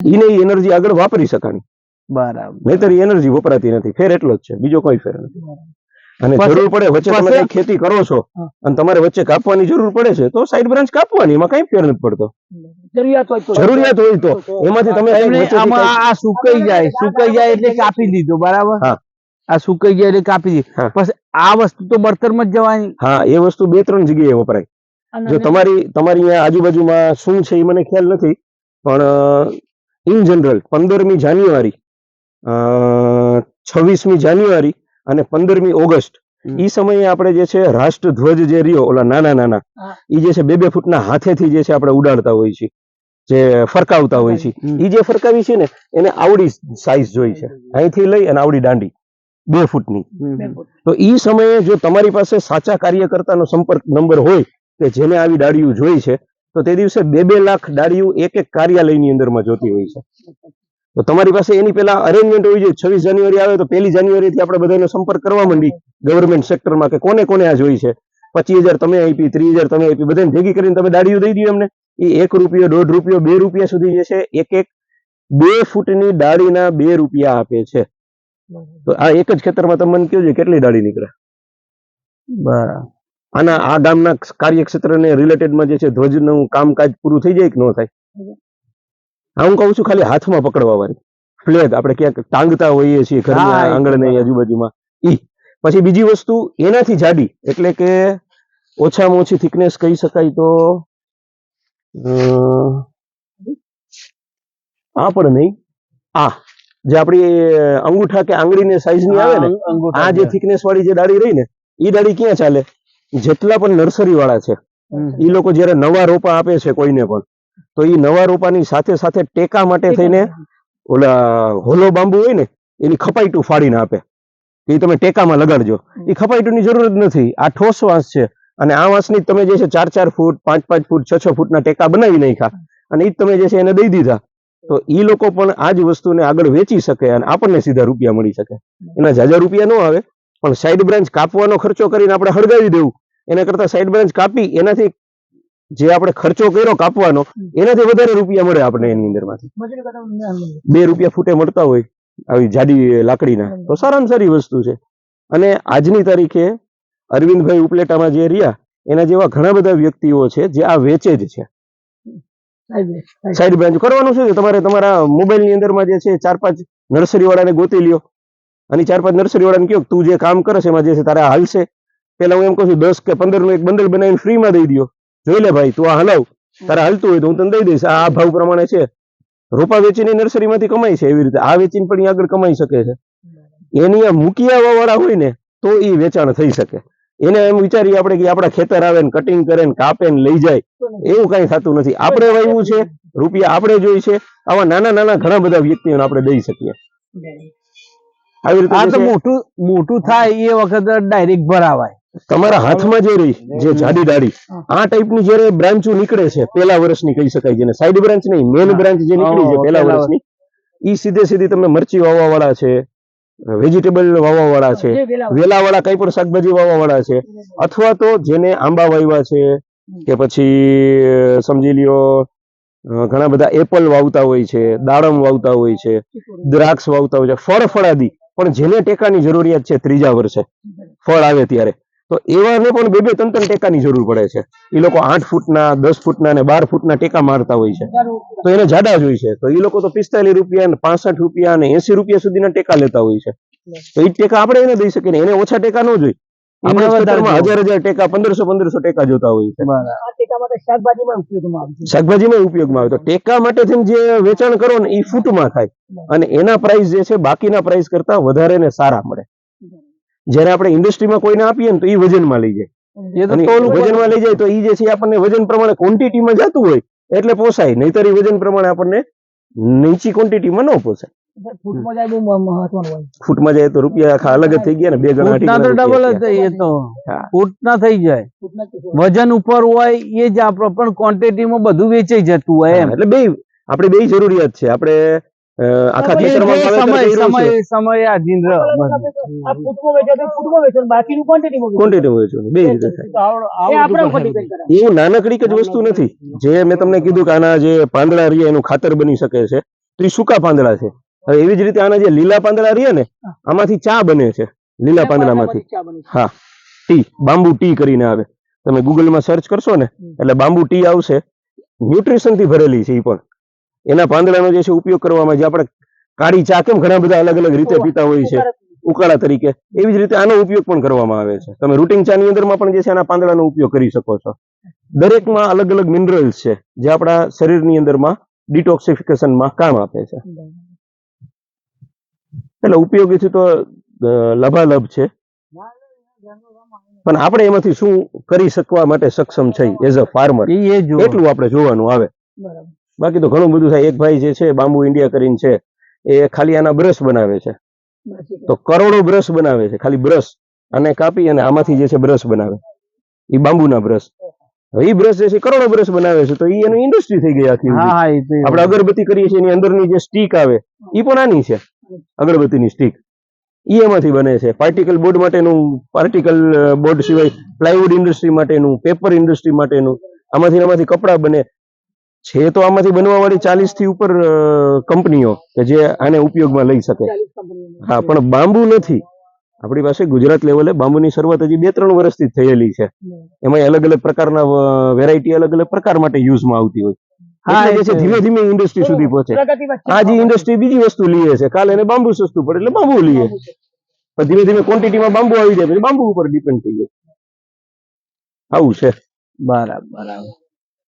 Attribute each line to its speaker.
Speaker 1: એને એનર્જી આગળ વાપરી શકાણી,
Speaker 2: બરાબર,
Speaker 1: નહીતર એનર્જી વપરાતી નથી. ફેર એટલો જ છે, બીજો કોઈ ફેર નથી. અને
Speaker 2: પછી-
Speaker 1: જરૂર પડે વચ્ચે તમે
Speaker 2: પછી-
Speaker 1: કઈ ખેતી કરો છો
Speaker 2: હા.
Speaker 1: અને તમારે વચ્ચે કાપવાની જરૂર પડે છે તો સાઈડ બ્રાન્ચ કાપવાની, એમાં કઈ ફેર નથી પડતો. જરૂરિયાત હોય તો એમાંથી તમે કંઈક
Speaker 2: એમને
Speaker 1: વચ્ચેથી
Speaker 2: આમાં
Speaker 1: કંઈક-
Speaker 2: આ સુકાઈ જાય એટલે કાપી દીધું, બરાબર.
Speaker 1: હા.
Speaker 2: આ સુકાઈ જાય એટલે કાપી દીધું.
Speaker 1: હા.
Speaker 2: પછી આ વસ્તુ તો બળતરમાં જ જવાની.
Speaker 1: હા, એ વસ્તુ 2-3 જગ્યાએ વપરાય. જો તમારી અહીંયા આજુબાજુમાં શું છે એ મને ખ્યાલ નથી, પણ ઇન જનરલ 15મી જાન્યુઆરી, 26મી જાન્યુઆરી અને 15મી ઓગસ્ટ ઈ સમયે આપણે જે છે રાષ્ટ્રધ્વજ જે રહ્યો ઓલા નાના ઈ જે છે 2-2 ફૂટના હાથેથી જે છે આપણે ઉડાડતા હોય છે, જે ફરકાવતા હોય છે. ઈ જે ફરકાવી છે ને એને આવડી સાઈઝ જોઈ છે, અહીંથી લઈ અને આવડી દાંડી 2 ફૂટની. તો ઈ સમયે જો તમારી પાસે સાચા કાર્યકર્તાનો સંપર્ક નંબર હોય કે જેને આવી ડાળીઓ જોઈ છે, તો તે દિવસે 2-2 લાખ ડાળીઓ એક કાર્યાલયની અંદરમાં જોતી હોય છે. તો તમારી પાસે એની પહેલા અરેન્જમેન્ટ હોવી જોઈએ. 26 જાન્યુઆરી આવે તો 1 જાન્યુઆરી થી આપણે બધાનો સંપર્ક કરવા માંડી ગવર્મેન્ટ સેક્ટરમાં કે કોને કોને આ જોઈ છે. 25,000 તમે આપી, 30,000 તમે આપી, બધાને ભેગી કરીને તમે ડાળીઓ દઈ દો એમને. એ 1 રૂપિયો, 1.5 રૂપિયો, 2 રૂપિયા સુધી જે છે એક 2 ફૂટની ડાળીના 2 રૂપિયા આપે છે. તો આ એક જ ખેતરમાં તમે મને કહો કેટલી ડાળી નીકળે?
Speaker 2: બરાબર.
Speaker 1: આના આ ગામના કાર્યક્ષેત્રને રિલેટેડમાં જે છે ધ્વજનું કામકાજ પૂરું થઈ જાય કે ન થાય? હું કહું છું ખાલી હાથમાં પકડવા વાળી ફ્લેગ આપણે ક્યાંક ટાંગતા હોઈએ છીએ ઘરના આંગણની આજુબાજુમાં ઈ. પછી બીજી વસ્તુ એનાથી જાડી, એટલે કે ઓછામાં ઓછી થિકનેસ કહી શકાય તો આ પણ નહીં, આ જે આપણી અંગૂઠા કે આંગળીની સાઈઝની આવે ને, આ જે થિકનેસ વાળી જે ડાળી રહી ને, ઈ ડાળી ક્યાં ચાલે? જેટલા પણ નર્સરી વાળા છે ઈ લોકો જયારે નવા રોપા આપે છે કોઈને પણ, તો ઈ નવા રોપાની સાથે સાથે ટેકા માટે થઈને ઓલા હોલો બાંબુ હોય ને એની ખપાઈટું ફાડીને આપે, એ તમે ટેકામાં લગાડજો. એ ખપાઈટુની જરૂર જ નથી, આ ઠોસ વાંસ છે અને આ વાંસની તમે જે છે 4-4 ફૂટ, 5-5 ફૂટ, 6-6 ફૂટના ટેકા બનાવી નાખ્યા અને ઈ તમે જે છે એને દઈ દીધા, તો ઈ લોકો પણ આ જ વસ્તુને આગળ વેચી શકે અને આપણને સીધા રૂપિયા મળી શકે. એના જાજા રૂપિયા ન આવે, પણ સાઈડ બ્રાન્ચ કાપવાનો ખર્ચો કરીને આપણે હળગાવી દેવું એના કરતા સાઈડ બ્રાન્ચ કાપી એનાથી જે આપણે ખર્ચો કર્યો કાપવાનો એનાથી વધારે રૂપિયા મળે આપણે એની અંદરમાંથી. 2 રૂપિયા ફૂટે મળતા હોય આવી જાડી લાકડીના, તો સારામાં સારી વસ્તુ છે. અને આજની તારીખે અરવિંદભાઈ ઉપલેટામાં જે રહ્યા એના જેવા ઘણા બધા વ્યક્તિઓ છે જે આ વેચે જ છે. સાઈડ બ્રાન્ચ કરવાનું શું છે, તમારે તમારા મોબાઈલની અંદરમાં જે છે 4-5 નર્સરી વાળાને ગોતી લ્યો અને 4-5 નર્સરી વાળાને કહો તું જે કામ કરે છે એમાં જે છે તારે હાલશે. પેલા હું એમ કહું છું 10 કે 15 નું એક બંડલ બનાવીને ફ્રીમાં દઈ દો, જોઈ લે ભાઈ તું આ હલાવ, તારે હાલતું હોય તો હું તને દઈ દઈશ, આ ભાવ પ્રમાણે છે. રોપા વેચીને નર્સરીમાંથી કમાય છે, એવી રીતે આ વેચીને પણ આગળ કમાઈ શકે છે. એની આ મૂકી આવવા વાળા હોય ને તો એ વેચાણ થઈ શકે. એને એમ વિચારીએ આપણે કે આપણા ખેતર આવે ને કટિંગ કરે ને કાપે ને લઈ જાય, એવું કઈ થતું નથી. આપણે વાવ્યું છે, રૂપિયા આપણે જોઈ છે, આવા નાના નાના ઘણા બધા વ્યક્તિઓને આપણે દઈ શકીએ. આવી રીતે
Speaker 2: આ તો મોટું થાય એ વખત ડાયરેક્ટ ભરાવાય.
Speaker 1: તમારા હાથમાં જે રહી જે જાડી ડાળી આ ટાઈપની જયારે બ્રાન્ચો નીકળે છે પહેલા વર્ષની કહી શકાય, જેને સાઈડ બ્રાન્ચ નહીં, મેન બ્રાન્ચ જે નીકળી છે પહેલા વર્ષની, ઈ સીધી તમે મરચી વાવવા વાળા છે, વેજીટેબલ વાવવા વાળા છે, વેલા વાળા કઈ પણ શાકભાજી વાવવા વાળા છે, અથવા તો જેને આંબા વાવ્યા છે કે પછી સમજી લ્યો ઘણા બધા એપલ વાવતા હોય છે, દાડમ વાવતા હોય છે, દ્રાક્ષ વાવતા હોય છે, ફળાદી, પણ જેને ટેકાની જરૂરિયાત છે 3જા વર્ષે ફળ આવે ત્યારે, તો એવાને પણ 2-2-3 ટેકાની જરૂર પડે છે. એ લોકો 8 ફૂટના, 10 ફૂટના અને 12 ફૂટના ટેકા મારતા હોય છે, તો એને જાડા જોઈ છે. તો એ લોકો તો 45 રૂપિયા, 65 રૂપિયા અને 80 રૂપિયા સુધીના ટેકા લેતા હોય છે. તો એ ટેકા આપણે એને દઈ શકીએ, એને ઓછા ટેકા ન જોઈ. આપણે ખેતરમાં 1000 ટેકા, 1500 ટેકા જોતા હોય છે. શાકભાજીમાં ઉપયોગમાં આવે. તો ટેકા માટે જે વેચાણ કરો ને એ ફૂટમાં થાય અને એના પ્રાઇસ જે છે બાકીના પ્રાઇસ કરતા વધારે ને સારા મળે. જયારે આપણે ઇન્ડસ્ટ્રીમાં કોઈને આપીએ ને તો એ વજનમાં લઈ જાય, વજનમાં લઈ જાય તો એ જે છે આપણને વજન પ્રમાણે ક્વોન્ટિટીમાં જતું હોય એટલે પોસાય, નહીતર એ વજન પ્રમાણે આપણને નીચી ક્વોન્ટિટીમાં ન પોસાય. ફૂટમાં જાય તો રૂપિયા આખા અલગ જ થઈ ગયા ને, 2 ગણા
Speaker 2: ડબલ જ થઈ, તો ફૂટ ના થઈ જાય. વજન ઉપર હોય એ જ આપણો, પણ ક્વોન્ટિટીમાં બધું વેચાઈ જતું હોય એમ.
Speaker 1: એટલે બે આપણે બે જરૂરિયાત છે. આપણે આખા ખેતરમાં
Speaker 2: સમય આધીન
Speaker 1: બે રીતે થાય. એવું નાનકડી જ વસ્તુ નથી. જે મેં તમને કીધું કે આના જે પાંદડા રહ્યા એનું ખાતર બની શકે છે, તો એ સૂકા પાંદડા છે. હવે એવી જ રીતે આના જે લીલા પાંદડા રહ્યા ને આમાંથી ચા બને છે લીલા પાંદડામાંથી. હા, ટી, બાંબુ ટી કરીને આવે. તમે ગૂગલમાં સર્ચ કરશો ને એટલે બાંબુ ટી આવશે. ન્યુટ્રિશન થી ભરેલી છે એ પણ. એના પાંદડાનો જે છે ઉપયોગ કરવામાં, જે આપણે કાળી ચા કેમ ઘણા બધા અલગ અલગ રીતે પીતા હોય છે ઉકાળા તરીકે, એવી જ રીતે આનો ઉપયોગ પણ કરવામાં આવે છે. તમે રૂટિન ચા ની અંદરમાં પણ જે છે આના પાંદડાનો ઉપયોગ કરી શકો છો. દરેકમાં અલગ અલગ મિનરલ્સ છે જે આપણા શરીરની અંદરમાં ડિટોક્સિફિકેશનમાં કામ આપે છે. એટલે ઉપયોગીથી તો લભાલભ છે, પણ આપણે એમાંથી શું કરી શકવા માટે સક્ષમ છે એઝ અ ફાર્મર, એટલું આપણે જોવાનું આવે. બાકી તો ઘણું બધું થાય. એક ભાઈ જે છે બાંબુ ઇન્ડિયા કરીને છે, એ ખાલી આના બ્રશ બનાવે છે, તો કરોડો બ્રશ બનાવે છે. ખાલી બ્રશ અને કાપી અને આમાંથી જે છે બ્રશ બનાવે, એ બાંબુના બ્રશ. એ બ્રશ જે છે કરોડો બ્રશ બનાવે છે, તો એ એની ઇન્ડસ્ટ્રી થઈ ગઈ આખી. આપણે અગરબત્તી કરીએ છીએ એની અંદરની જે સ્ટીક આવે એ પણ આની છે, અગરબત્તીની સ્ટીક, એ એમાંથી બને છે. પાર્ટિકલ બોર્ડ માટેનું, પાર્ટિકલ બોર્ડ સિવાય પ્લાયવુડ ઇન્ડસ્ટ્રી માટેનું, પેપર ઇન્ડસ્ટ્રી માટેનું, આમાંથી કપડા બને છે. તો આમાંથી બનવા વાળી 40 થી ઉપર કંપનીઓ કે જે આને ઉપયોગમાં લઈ શકે. હા, પણ બાંબુ નથી આપણી પાસે. ગુજરાત લેવલે બાંબુની શરૂઆત હજી 2-3 વર્ષથી થયેલી છે. એમાં અલગ અલગ પ્રકારના વેરાયટી અલગ અલગ પ્રકાર માટે યુઝમાં આવતી હોય. એટલે જે છે ધીમે ધીમે ઇન્ડસ્ટ્રી સુધી પહોંચે. આ જે ઇન્ડસ્ટ્રી બીજી વસ્તુ લીએ છે, કાલે એને બાંબુ સસ્તું પડે એટલે બાંબુ લીએ, પણ ધીમે ધીમે ક્વોન્ટિટીમાં બાંબુ આવી જાય પછી બાંબુ ઉપર ડિપેન્ડ થઈ જાય. આવું છે.
Speaker 2: બરાબર.